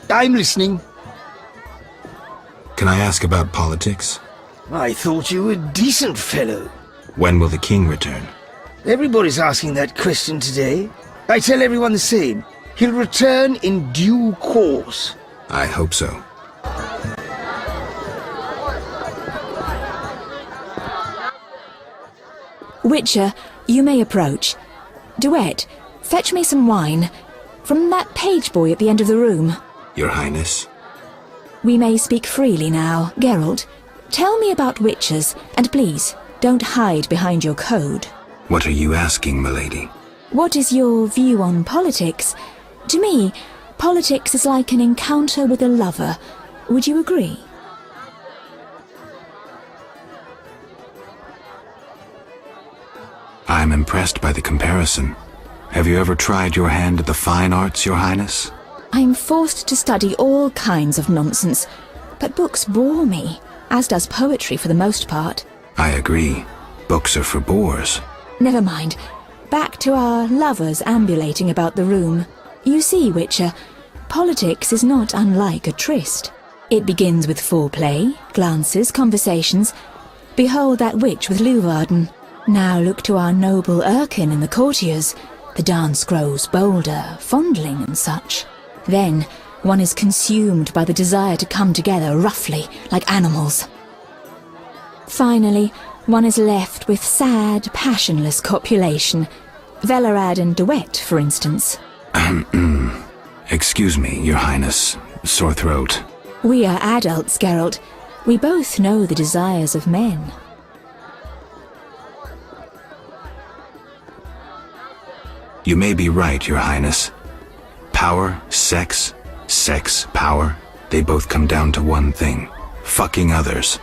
I'm listening. Can I ask about politics? I thought you were a decent fellow. When will the king return? Everybody's asking that question today. I tell everyone the same. He'll return in due course. I hope so. Witcher, you may approach. Duet, fetch me some wine. From that page boy at the end of the room. Your Highness? We may speak freely now. Geralt, tell me about witchers, and please, don't hide behind your code. What are you asking, milady? What is your view on politics? To me, politics is like an encounter with a lover. Would you agree? I'm impressed by the comparison. Have you ever tried your hand at the fine arts, Your Highness? I'm forced to study all kinds of nonsense, but books bore me, as does poetry for the most part. I agree. Books are for bores. Never mind. Back to our lovers ambulating about the room. You see, Witcher, politics is not unlike a tryst. It begins with foreplay, glances, conversations. Behold that witch with Leuwarden. Now look to our noble Erkin and the courtiers. The dance grows bolder, fondling and such. Then one is consumed by the desire to come together roughly, like animals. Finally, one is left with sad, passionless copulation. Velarad and Duet, for instance. Excuse me, Your Highness. Sore throat. We are adults, Geralt. We both know the desires of men. You may be right, Your Highness. Power, sex, power, they both come down to one thing. Fucking others.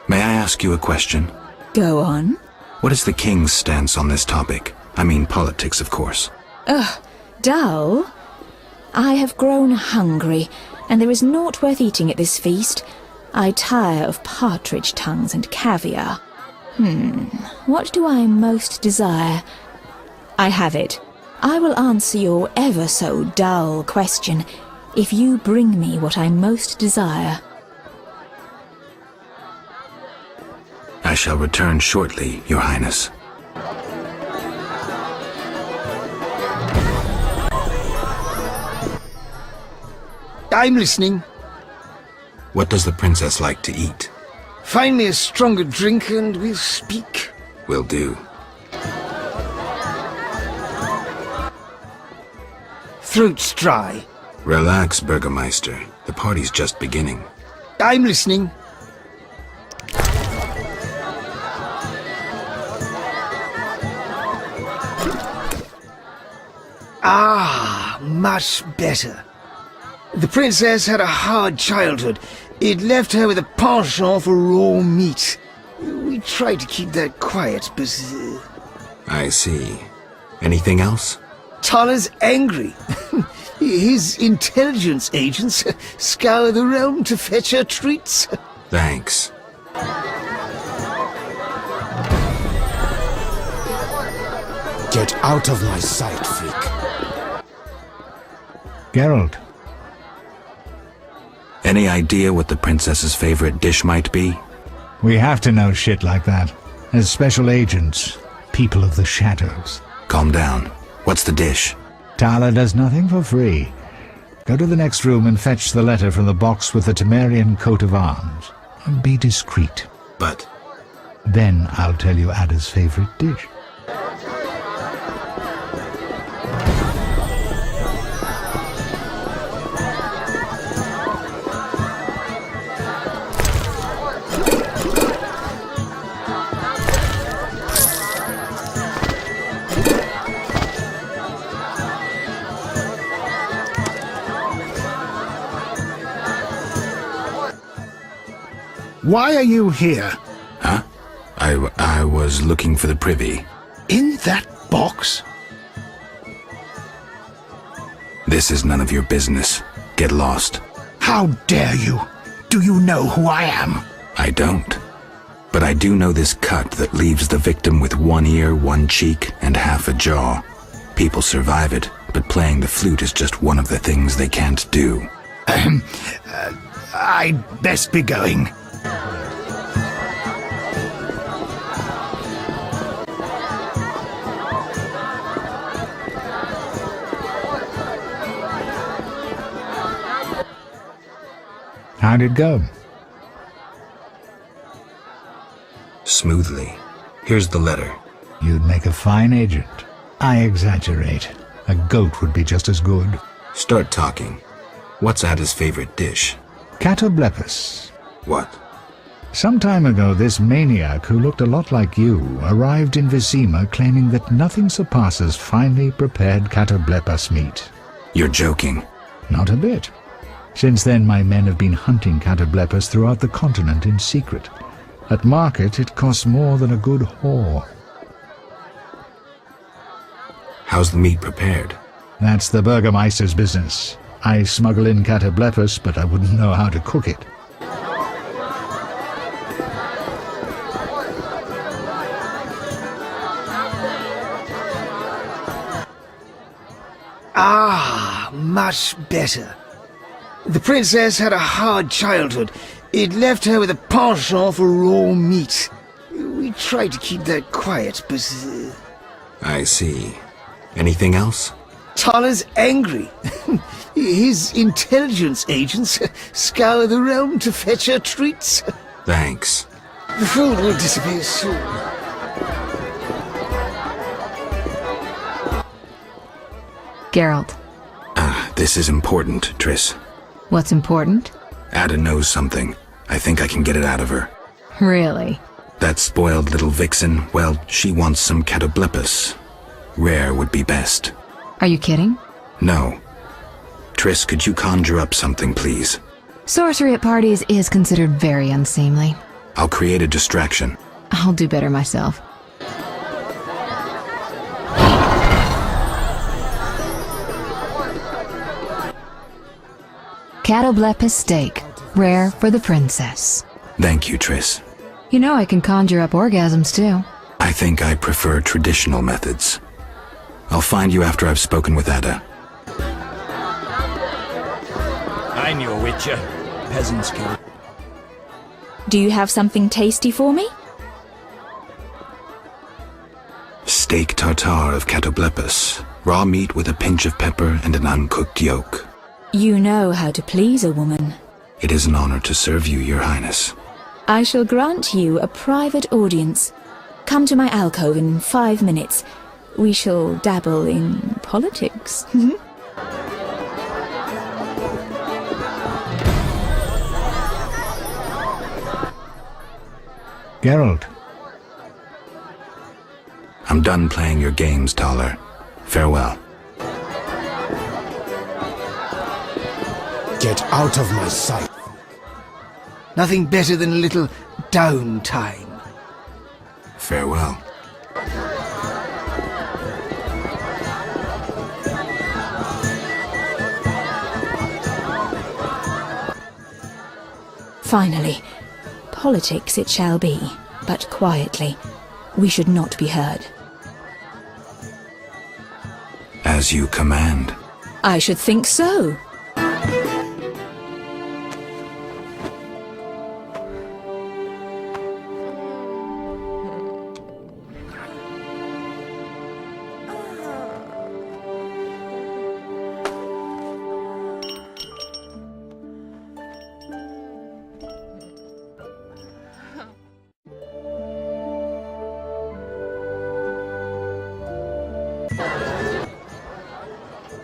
May I ask you a question? Go on. What is the king's stance on this topic? I mean politics, of course. Ugh, dull? I have grown hungry, and there is naught worth eating at this feast. I tire of partridge tongues and caviar. What do I most desire? I have it. I will answer your ever so dull question if you bring me what I most desire. I shall return shortly, Your Highness. I'm listening. What does the princess like to eat? Find me a stronger drink and we'll speak. Will do. Throat's dry. Relax, Burgermeister. The party's just beginning. I'm listening. Ah, much better. The princess had a hard childhood. It left her with a penchant for raw meat. We tried to keep that quiet, but... I see. Anything else? Tala's angry. His intelligence agents scour the realm to fetch her treats. Thanks. Get out of my sight, freak. Geralt. Any idea what the princess's favorite dish might be? We have to know shit like that. As special agents, people of the shadows. Calm down. What's the dish? Tala does nothing for free. Go to the next room and fetch the letter from the box with the Temerian coat of arms. And be discreet. But... Then I'll tell you Ada's favorite dish. Why are you here? Huh? I was looking for the privy. In that box? This is none of your business. Get lost. How dare you? Do you know who I am? I don't. But I do know this cut that leaves the victim with one ear, one cheek, and half a jaw. People survive it, but playing the flute is just one of the things they can't do. I'd best be going. How'd it go? Smoothly. Here's the letter. You'd make a fine agent. I exaggerate. A goat would be just as good. Start talking. What's Ada's favorite dish? Catoblepus. What? Some time ago, this maniac who looked a lot like you arrived in Visima claiming that nothing surpasses finely prepared catoblepus meat. You're joking. Not a bit. Since then, my men have been hunting catoblepus throughout the continent in secret. At market, it costs more than a good whore. How's the meat prepared? That's the Burgermeister's business. I smuggle in catoblepus, but I wouldn't know how to cook it. Ah, much better. The princess had a hard childhood. It left her with a penchant for raw meat. We tried to keep that quiet, but... I see. Anything else? Tala's angry. His intelligence agents scour the realm to fetch her treats. Thanks. The food will disappear soon. Geralt. This is important, Triss. What's important? Ada knows something. I think I can get it out of her. Really? That spoiled little vixen, well, she wants some catoblepus. Rare would be best. Are you kidding? No. Triss, could you conjure up something, please? Sorcery at parties is considered very unseemly. I'll create a distraction. I'll do better myself. Catoblepus steak, rare for the princess. Thank you, Triss. You know I can conjure up orgasms too. I think I prefer traditional methods. I'll find you after I've spoken with Ada. I knew a witcher. Peasants kill. Do you have something tasty for me? Steak tartare of catoblepus. Raw meat with a pinch of pepper and an uncooked yolk. You know how to please a woman. It is an honor to serve you, Your Highness. I shall grant you a private audience. Come to my alcove in 5 minutes. We shall dabble in politics. Geralt. I'm done playing your games, Taller. Farewell. Get out of my sight. Nothing better than a little downtime. Farewell. Finally, politics it shall be, but quietly. We should not be heard. As you command. I should think so.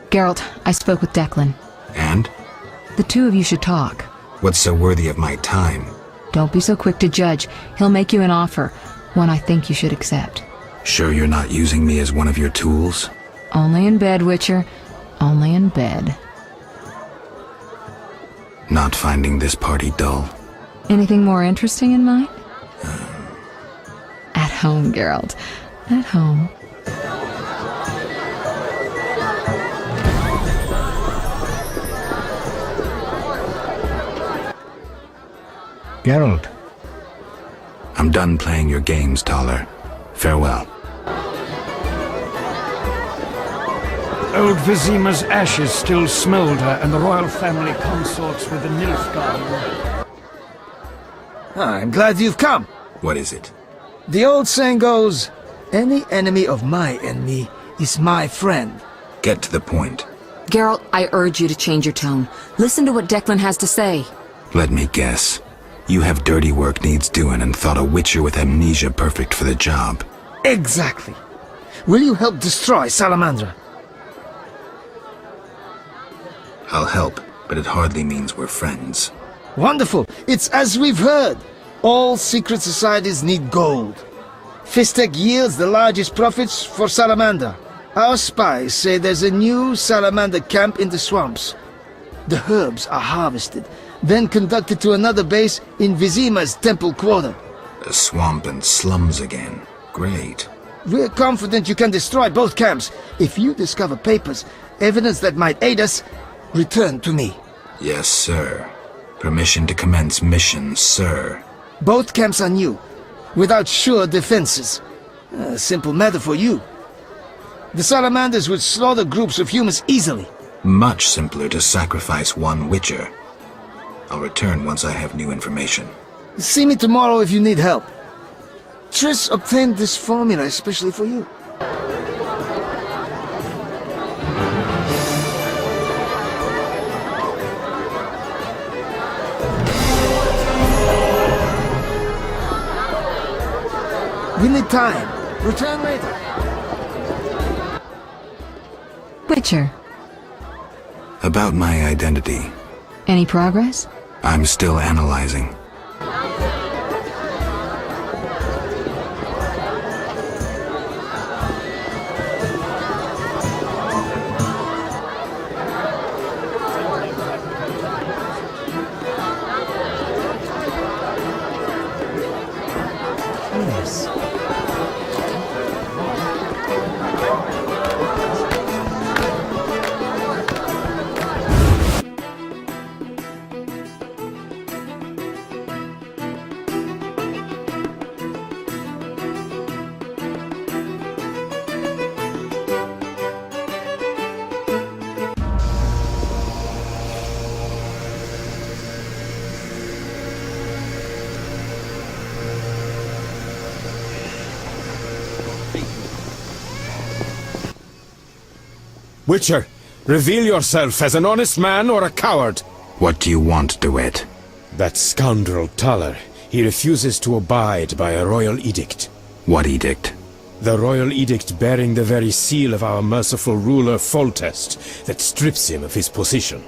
Geralt, I spoke with Declan. And? The two of you should talk. What's so worthy of my time? Don't be so quick to judge. He'll make you an offer, one I think you should accept. Sure you're not using me as one of your tools? Only in bed, Witcher. Only in bed. Not finding this party dull? Anything more interesting in mind? At home, Geralt. At home. Geralt. I'm done playing your games, Taller. Farewell. Old Vizima's ashes still smolder, and the royal family consorts with the Nilfgaard. I'm glad you've come. What is it? The old saying goes, any enemy of my enemy is my friend. Get to the point. Geralt, I urge you to change your tone. Listen to what Declan has to say. Let me guess. You have dirty work needs doing and thought a witcher with amnesia perfect for the job. Exactly. Will you help destroy Salamandra? I'll help, but it hardly means we're friends. Wonderful. It's as we've heard. All secret societies need gold. Fistek yields the largest profits for Salamander. Our spies say there's a new Salamander camp in the swamps. The herbs are harvested, then conducted to another base in Vizima's temple quarter. A swamp and slums again. Great. We're confident you can destroy both camps. If you discover papers, evidence that might aid us, return to me. Yes, sir. Permission to commence mission, sir. Both camps are new, without sure defenses. A simple matter for you. The Salamanders would slaughter groups of humans easily. Much simpler to sacrifice one witcher. I'll return once I have new information. See me tomorrow if you need help. Triss obtained this formula especially for you. We need time. Return later. Witcher, About my identity. any progress? I'm still analyzing. Witcher, reveal yourself as an honest man or a coward. What do you want, DeWitt? That scoundrel Taller, he refuses to abide by a royal edict. What edict? The royal edict bearing the very seal of our merciful ruler Foltest that strips him of his position.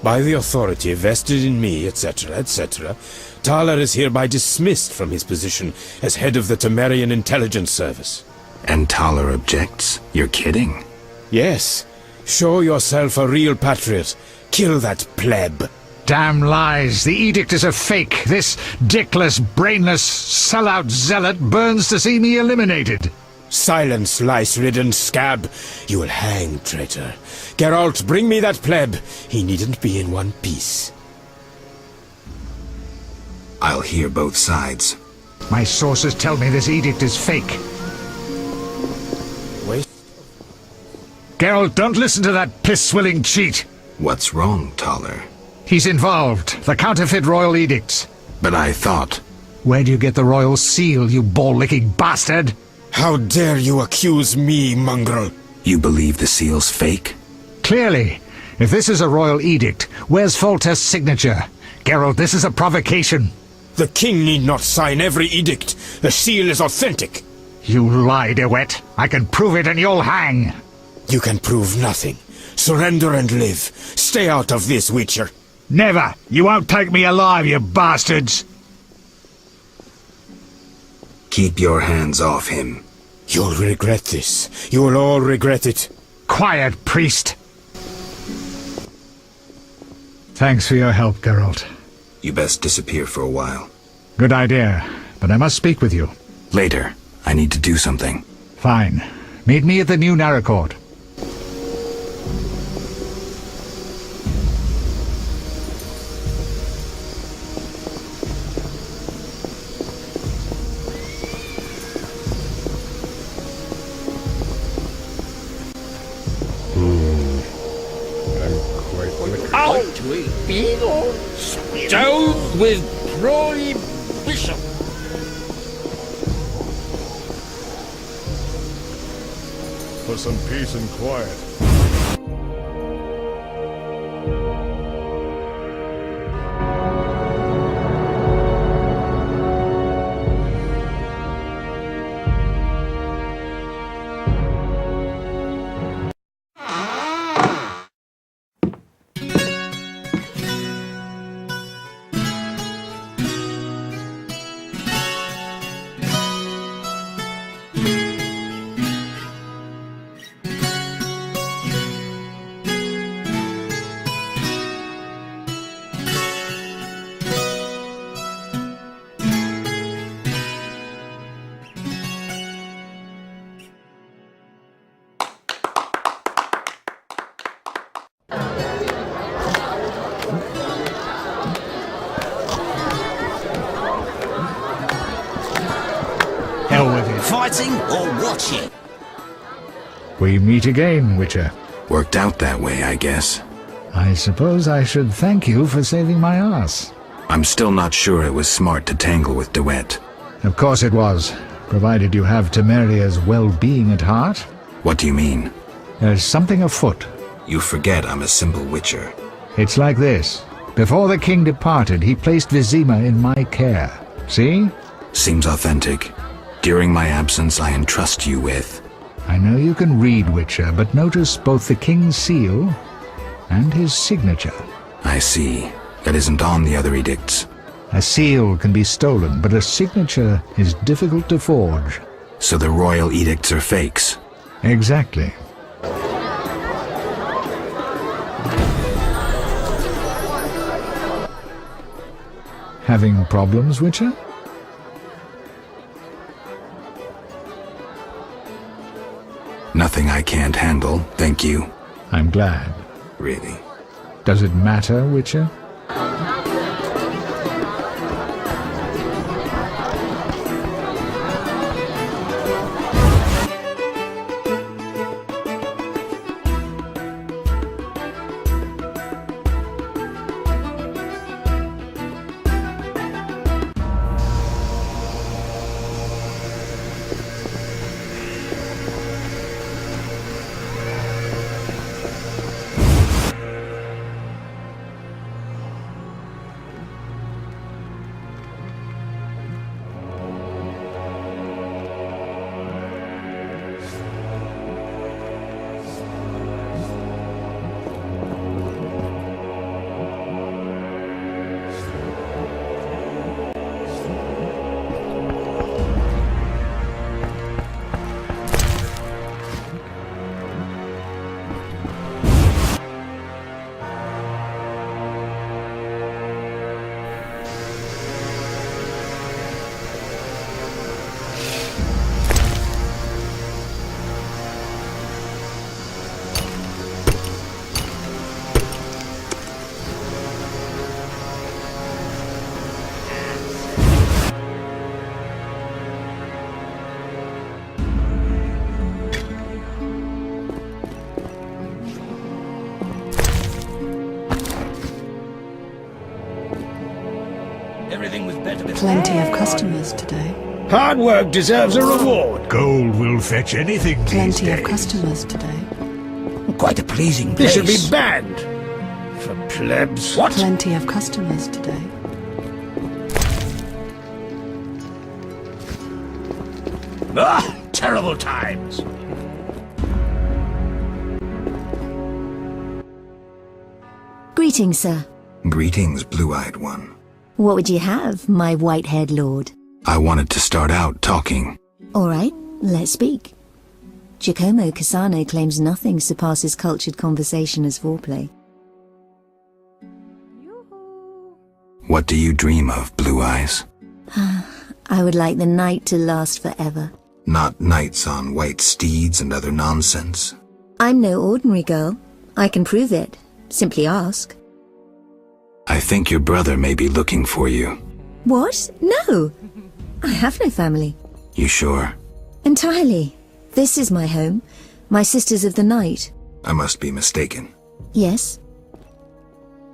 By the authority vested in me, etc., etc., Taller is hereby dismissed from his position as head of the Temerian Intelligence Service. And Taller objects? You're kidding? Yes. Show yourself a real patriot. Kill that pleb. Damn lies! The edict is a fake! This dickless, brainless, sellout zealot burns to see me eliminated! Silence, lice-ridden scab. You will hang, traitor. Geralt, bring me that pleb. He needn't be in one piece. I'll hear both sides. My sources tell me this edict is fake. Wait. Geralt, don't listen to that piss-swilling cheat! What's wrong, Taller? He's involved. The counterfeit royal edicts. But I thought... Where do you get the royal seal, you ball-licking bastard? How dare you accuse me, mongrel? You believe the seal's fake? Clearly. If this is a royal edict, where's Foltest's signature? Geralt, this is a provocation. The king need not sign every edict. The seal is authentic. You lie, DeWitt. I can prove it and you'll hang. You can prove nothing. Surrender and live. Stay out of this, Witcher. Never! You won't take me alive, you bastards! Keep your hands off him. You'll regret this. You will all regret it. Quiet, priest! Thanks for your help, Geralt. You best disappear for a while. Good idea, but I must speak with you. Later. I need to do something. Fine. Meet me at the new Narracourt. Out will be stone with prohibition. For some peace and quiet. Hell with it. Fighting or watching? We meet again, Witcher. Worked out that way, I guess. I suppose I should thank you for saving my ass. I'm still not sure it was smart to tangle with DeWitt. Of course it was, provided you have Temeria's well-being at heart. What do you mean? There's something afoot. You forget I'm a simple witcher. It's like this. Before the king departed, he placed Vizima in my care. See? Seems authentic. During my absence, I entrust you with... I know you can read, Witcher, but notice both the king's seal and his signature. I see. That isn't on the other edicts. A seal can be stolen, but a signature is difficult to forge. So the royal edicts are fakes. Exactly. Having problems, Witcher? Nothing I can't handle, thank you. I'm glad. Really. Does it matter, Witcher? Everything was better before. Plenty of customers today. Hard work deserves a reward. Gold will fetch anything these Plenty of days. customers today. Quite a pleasing This place. should be banned. For plebs. What? Plenty of customers today. Ah, terrible times. Greetings, sir. Greetings, blue-eyed one. What would you have, my white-haired lord? I wanted to start out talking. All right, let's speak. Giacomo Cassano claims nothing surpasses cultured conversation as foreplay. What do you dream of, Blue Eyes? I would like the night to last forever. Not knights on white steeds and other nonsense. I'm no ordinary girl. I can prove it. Simply ask. I think your brother may be looking for you. What? No. I have no family. You sure? Entirely. This is my home. My sisters of the night. I must be mistaken. Yes.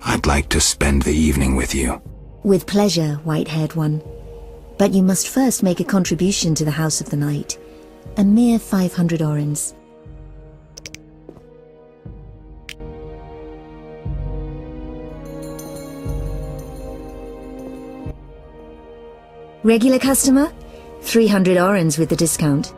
I'd like to spend the evening with you. With pleasure, white-haired one. But you must first make a contribution to the House of the Night. A mere 500 orens. Regular customer? 300 orens with the discount.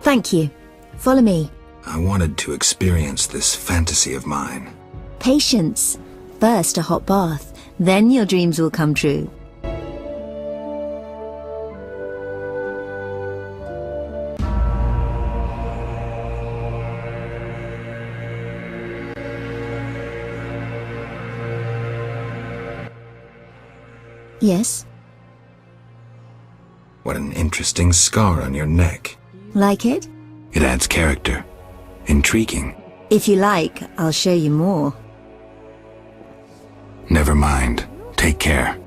Thank you. Follow me. I wanted to experience this fantasy of mine. Patience. First a hot bath, then your dreams will come true. Yes? What an interesting scar on your neck. Like it? It adds character. Intriguing. If you like, I'll show you more. Never mind. Take care.